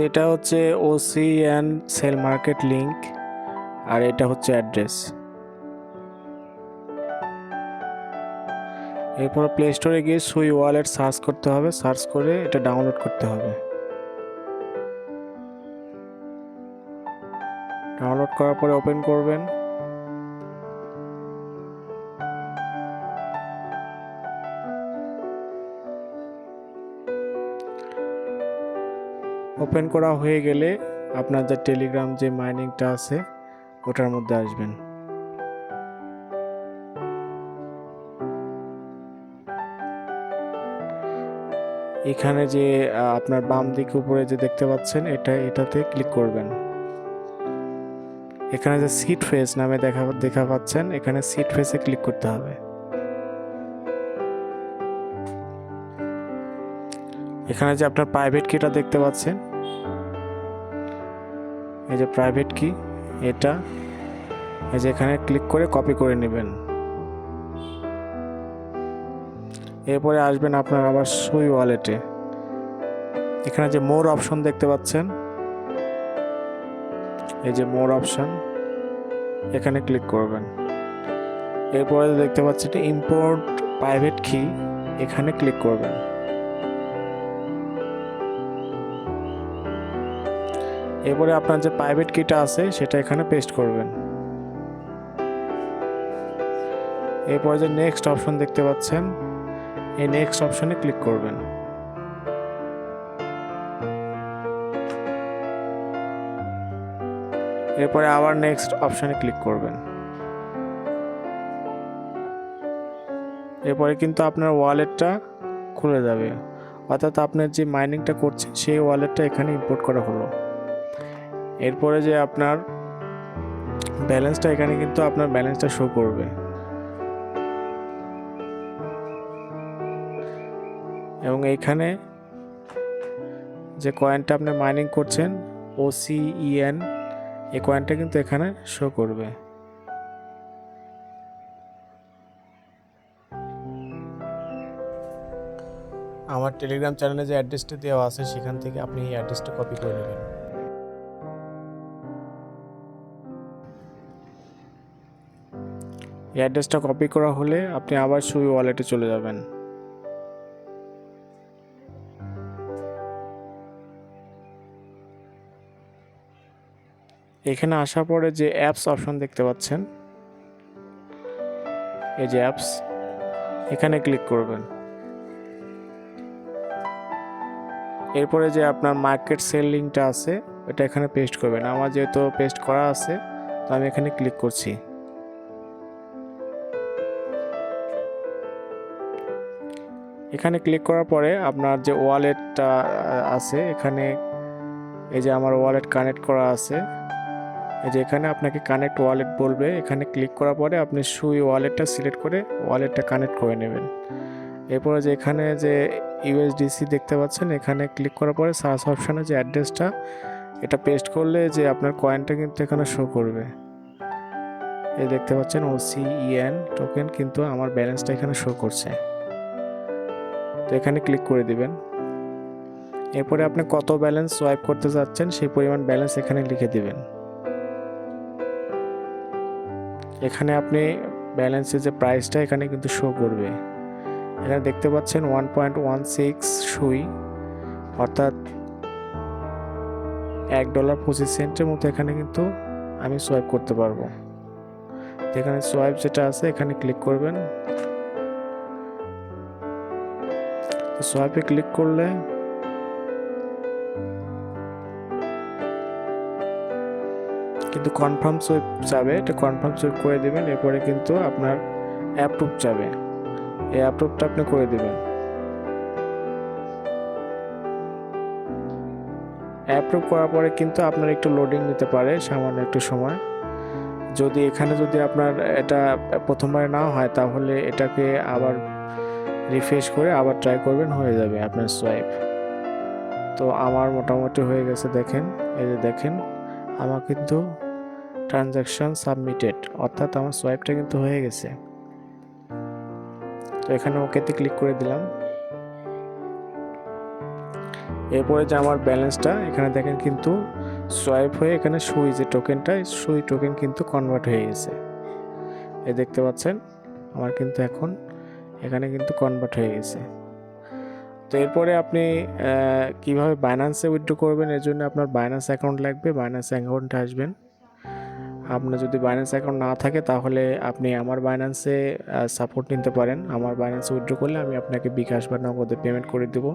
এটা হচ্ছে ওসিএন sell market link, আর এটা হচ্ছে অ্যাড্রেস। এরপর প্লে স্টোরে গিয়ে সুই ওয়ালেট সার্চ করতে হবে, সার্চ করে এটা ডাউনলোড করতে হবে। ডাউনলোড করার পরে ওপেন করবেন। ওপেন করা হয়ে গেলে আপনার যে টেলিগ্রাম যে মাইনিংটা আছে ওটার মধ্যে আসবেন। এখানে যে আপনার বাম দিকে উপরে যে দেখতে পাচ্ছেন এটাতে ক্লিক করবেন। এখানে যে সিট ফেস নামে দেখা পাচ্ছেন, এখানে সিট ফেসে ক্লিক করতে হবে। এখানে যে আপনার প্রাইভেট কিটা দেখতে পাচ্ছেন, এই যে প্রাইভেট কি, এটা এই যে এখানে ক্লিক করে কপি করে নেবেন। এরপরে আসবেন আপনার আবার সুই ওয়ালেটে। এখানে যে মোর অপশন দেখতে পাচ্ছেন, এই যে মোর অপশন, এখানে ক্লিক করবেন। এরপরে দেখতে পাচ্ছেন ইম্পোর্ট প্রাইভেট কি, এখানে ক্লিক করবেন। এরপরে আপনার যে প্রাইভেট কিটা আছে সেটা এখানে পেস্ট করবেন। এরপরে যে নেক্সট অপশন দেখতে পাচ্ছেন, এই নেক্সট অপশনে ক্লিক করবেন। এরপরে আবার নেক্সট অপশনে ক্লিক করবেন। এরপরে কিন্তু আপনার ওয়ালেটটা খুলে যাবে, অর্থাৎ আপনার যে মাইনিংটা করছেন সেই ওয়ালেটটা এখানে ইম্পোর্ট করা হলো। এরপরে যে আপনার ব্যালেন্সটা, এখানে কিন্তু আপনার ব্যালেন্সটা শো করবে। এবং এইখানে যে কয়েনটা আপনি মাইনিং করছেন OCEN, এই কয়েনটা কিন্তু এখানে শো করবে। আমার টেলিগ্রাম চ্যানেলে যে অ্যাড্রেসটা দেওয়া আছে সেখান থেকে আপনি এই অ্যাড্রেসটা কপি করে নেবেন। এই অ্যাড্রেসটা কপি করা হলে আপনি আবার সুই ওয়ালেটে চলে যাবেন। এখানে আসার পরে যে অ্যাপস অপশন দেখতে পাচ্ছেন, এই যে অ্যাপস, এখানে ক্লিক করবেন। এরপরে যে আপনার মার্কেট সেল লিঙ্কটা আছে এটা এখানে পেস্ট করবেন। আমার যেহেতু পেস্ট করা আছে তো আমি এখানে ক্লিক করছি। এখানে ক্লিক করার পরে আপনার যে ওয়ালেটটা আছে এখানে, এই যে আমার ওয়ালেট কানেক্ট করা আছে, এই যে এখানে আপনাকে কানেক্ট ওয়ালেট বলবে। এখানে ক্লিক করার পরে আপনি সুই ওয়ালেটটা সিলেক্ট করে ওয়ালেটটা কানেক্ট করে নেবেন। এরপরে যে এখানে যে USDC দেখতে পাচ্ছেন, এখানে ক্লিক করার পরে সার্চ অপশানে যে অ্যাড্রেসটা এটা পেস্ট করলে যে আপনার কয়েনটা কিন্তু এখানে শো করবে। এই দেখতে পাচ্ছেন OCEN টোকেন, কিন্তু আমার ব্যালেন্সটা এখানে শো করছে। তো এখানে ক্লিক করে দিবেন। এরপরে আপনি কত ব্যালেন্স সোয়াইপ করতে যাচ্ছেন সেই পরিমাণ ব্যালেন্স এখানে লিখে দিবেন। এখানে আপনি ব্যালেন্সের যে প্রাইসটা এখানে কিন্তু শো করবে। এখানে দেখতে পাচ্ছেন 1.16 সুই, অর্থাৎ $1.25 মতো এখানে কিন্তু আমি সোয়াইপ করতে পারবো। এখানে সোয়াইপ যেটা আছে এখানে ক্লিক করবেন। সোয়াইপে ক্লিক করলে কিন্তু কনফার্ম সোয়াইপ যাবে, এটা কনফার্ম সোয়াইপ করে দিবেন। এরপরে কিন্তু আপনার অ্যাপ্রুভ যাবে, এই অ্যাপ্রুভটা আপনি করে দিবেন। অ্যাপ্রুভ করার পরে কিন্তু আপনার একটু লোডিং নিতে পারে সামান্য একটু সময়। যদি আপনার এটা প্রথমবার না হয় তাহলে এটাকে আবার রিফ্রেশ করে আবার ট্রাই করবেন, হয়ে যাবে আপনার সোয়াইপ। তো আমার মোটামুটি হয়ে গেছে, দেখেন এই যে দেখেন আমার কিন্তু ট্রানজ্যাকশন সাবমিটেড, অর্থাৎ আমার সোয়াইপটা কিন্তু হয়ে গেছে। তো এখানে ওকেতে ক্লিক করে দিলাম। এরপরে যে আমার ব্যালেন্সটা এখানে দেখেন কিন্তু সোয়াইপ হয়ে এখানে সুই যে টোকেনটা সুই টোকেন কিন্তু কনভার্ট হয়ে গেছে। এই দেখতে পাচ্ছেন আমার কিন্তু এখন এখানে কিন্তু কনভার্ট হয়ে গেছে। তো এরপরে আপনি কিভাবে বাইন্যান্সে উইথড্র করবেন, এর জন্য আপনার বাইন্যান্স অ্যাকাউন্ট লাগবে। বাইন্যান্স অ্যাকাউন্টে আসবেন। আপনার যদি বাইন্যান্স অ্যাকাউন্ট না থাকে তাহলে আপনি আমার বাইন্যান্সে সাপোর্ট নিতে পারেন। আমার বাইন্যান্সে উইথড্র করলে আমি আপনাকে বিকাশ বা নগদে পেমেন্ট করে দেবো।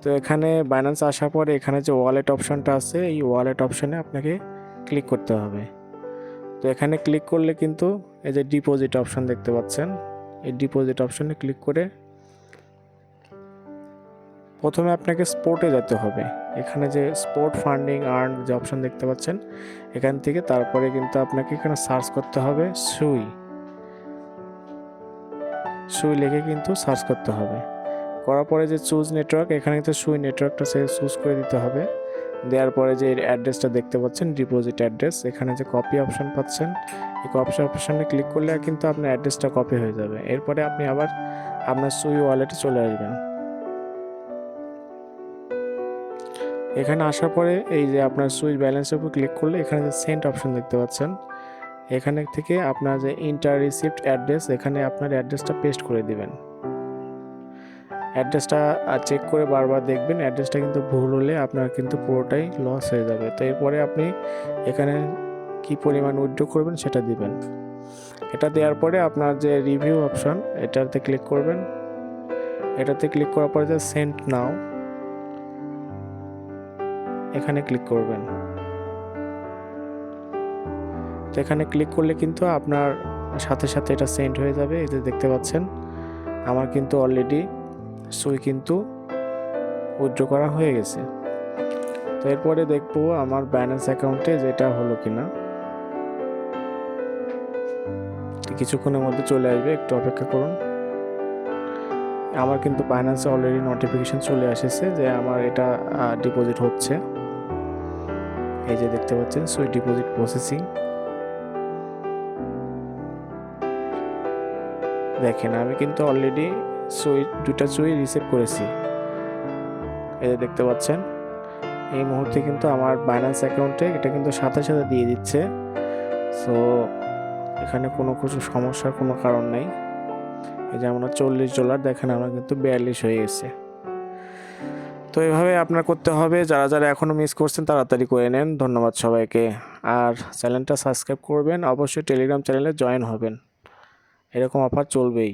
তো এখানে বাইন্যান্স আসার পরে এখানে যে ওয়ালেট অপশানটা আছে এই ওয়ালেট অপশানে আপনাকে ক্লিক করতে হবে। তো এখানে ক্লিক করলে কিন্তু এই যে ডিপোজিট অপশান দেখতে পাচ্ছেন, এই ডিপোজিট অপশানে ক্লিক করে প্রথমে আপনাকে স্পোর্টে যেতে হবে। এখানে যে স্পোর্ট ফান্ডিং আর্ন যে অপশান দেখতে পাচ্ছেন এখান থেকে তারপরে কিন্তু আপনাকে এখানে সার্চ করতে হবে সুই লিখে কিন্তু সার্চ করতে হবে। করার পরে যে চুজ নেটওয়ার্ক এখানে কিন্তু সুই নেটওয়ার্কটা চুজ করে দিতে হবে। দেওয়ার পরে যে অ্যাড্রেসটা দেখতে পাচ্ছেন ডিপোজিট অ্যাড্রেস, এখানে যে কপি অপশান পাচ্ছেন এই কপি অপশানে ক্লিক করলে কিন্তু আপনার অ্যাড্রেসটা কপি হয়ে যাবে। এরপরে আপনি আবার আপনার সুই ওয়ালেটে চলে আসবেন। এখানে আসার পরে এই যে আপনার সুইচ ব্যালেন্সের উপর ক্লিক করলে এখানে যে সেন্ড অপশন দেখতে পাচ্ছেন এখানে থেকে আপনার যে ইন্টার রিসিপ্ট অ্যাড্রেস এখানে আপনার অ্যাড্রেসটা পেস্ট করে দিবেন। অ্যাড্রেসটা চেক করে বারবার দেখবেন, অ্যাড্রেসটা কিন্তু ভুল হলে আপনার কিন্তু পুরোটাই লস হয়ে যাবে। তো এরপরে আপনি এখানে কি পরিমাণ উইথড্র করবেন সেটা দিবেন। এটা দেওয়ার পরে আপনার যে রিভিউ অপশন এটাতে ক্লিক করবেন। এটাতে ক্লিক করার পরে যে সেন্ড নাও এখানে ক্লিক করবেন। তো এখানে ক্লিক করলে কিন্তু আপনার সাথে সাথে এটা সেন্ড হয়ে যাবে। এই যে দেখতে পাচ্ছেন আমার কিন্তু অলরেডি সুই কিন্তু উইথড্র করা হয়ে গেছে। তো এরপরে দেখবো আমার বাইন্যান্স অ্যাকাউন্টে যেটা হলো কিনা। কিছুক্ষণের মধ্যে চলে আসবে, একটু অপেক্ষা করুন। আমার কিন্তু বাইন্যান্সে অলরেডি নোটিফিকেশন চলে এসেছে যে আমার এটা ডিপোজিট হচ্ছে। এই যে দেখতে পাচ্ছেন সুই ডিপোজিট প্রসেসিং। দেখেন আমি কিন্তু অলরেডি দুটা সুই রিসিভ করেছি। এই যে দেখতে পাচ্ছেন এই মুহূর্তে কিন্তু আমার বাইন্যান্স অ্যাকাউন্টে এটা কিন্তু সাথে সাথে দিয়ে দিচ্ছে। সো এখানে কোনো কিছু সমস্যার কোনো কারণ নেই। এই যে আমরা $40 দেখেন আমার কিন্তু 42 হয়ে গেছে। তো এভাবে আপনার করতে হবে। যারা যারা এখনও মিস করছেন তাড়াতাড়ি করে নেন। ধন্যবাদ সবাইকে। আর চ্যানেলটা সাবস্ক্রাইব করবেন, অবশ্যই টেলিগ্রাম চ্যানেলে জয়েন হবেন, এরকম অফার চলবেই।